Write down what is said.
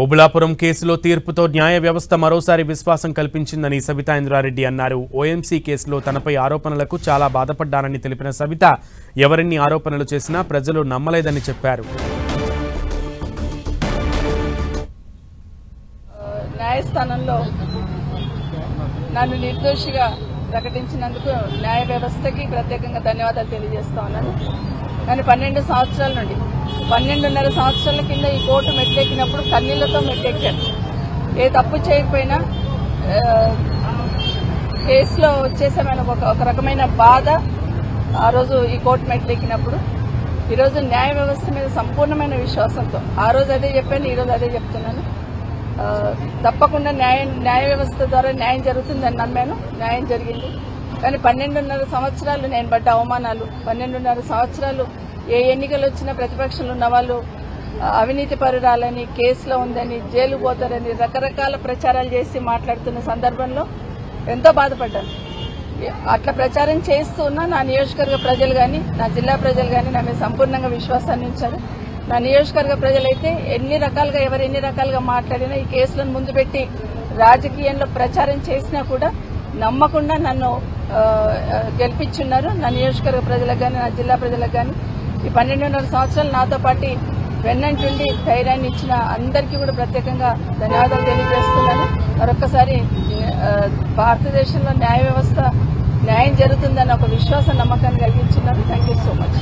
ఓబుళాపురం కేసులో తీర్పుతో న్యాయ వ్యవస్థ మరోసారి విశ్వాసం కల్పించిందని సబితా ఇంద్రారెడ్డి అన్నారు. ఓఎంసీ కేసులో తనపై ఆరోపణలకు చాలా బాధపడ్డానని తెలిపిన సబిత ఎవరెన్ని ఆరోపణలు చేసినా ప్రజలు నమ్మలేదని చెప్పారు. న్యాయస్థానంలో నన్ను నిర్దోషిగా ప్రకటించినందుకు న్యాయ వ్యవస్థకి ప్రత్యేకంగా ధన్యవాదాలు తెలియజేస్తా ఉన్నాను. కానీ 12 సంవత్సరాల నుండి 12.5 సంవత్సరాల కింద ఈ కోర్టు మెట్లెక్కినప్పుడు కన్నీళ్లతో మెట్లెక్కాను. ఏ తప్పు చేయకపోయినా కేసులో వచ్చేసామని ఒక రకమైన బాధ ఆ రోజు ఈ కోర్టు మెట్లెక్కినప్పుడు. ఈరోజు న్యాయ వ్యవస్థ మీద సంపూర్ణమైన విశ్వాసంతో ఆ రోజు అదే చెప్పాను, ఈరోజు అదే చెప్తున్నాను. తప్పకుండా న్యాయ వ్యవస్థ ద్వారా న్యాయం జరుగుతుందని నమ్మాను. న్యాయం జరిగింది. కానీ 12.5 సంవత్సరాలు నేను పడ్డ అవమానాలు, 12.5 సంవత్సరాలు ఏ ఎన్నికలు వచ్చినా ప్రతిపక్షంలో ఉన్న వాళ్ళు అవినీతి పరురాలని, కేసులో ఉందని, జైలు పోతారని రకరకాల ప్రచారాలు చేసి మాట్లాడుతున్న సందర్భంలో ఎంతో బాధపడ్డాను. అట్లా ప్రచారం చేస్తూ ఉన్నా నా నియోజకవర్గ ప్రజలు కానీ, నా జిల్లా ప్రజలు కానీ నా మీద సంపూర్ణంగా విశ్వాసాన్ని ఉంచారు. నా నియోజకవర్గ ప్రజలైతే ఎవరు ఎన్ని రకాలుగా మాట్లాడినా ఈ కేసులను ముందు పెట్టి రాజకీయంలో ప్రచారం చేసినా కూడా నమ్మకుండా నన్ను గెలిపించున్నారు. నా నియోజకవర్గ ప్రజలకు కానీ, నా జిల్లా ప్రజలకు కానీ ఈ 12.5 సంవత్సరాలు నాతో పాటు వెన్నంటుండి ధైర్యాన్ని ఇచ్చిన అందరికీ కూడా ప్రత్యేకంగా ధన్యవాదాలు తెలియజేస్తున్నాను. మరొక్కసారి భారతదేశంలో న్యాయ వ్యవస్థ న్యాయం జరుగుతుందన్న ఒక విశ్వాస నమ్మకాన్ని కలిగించున్నారు. Thank you so much.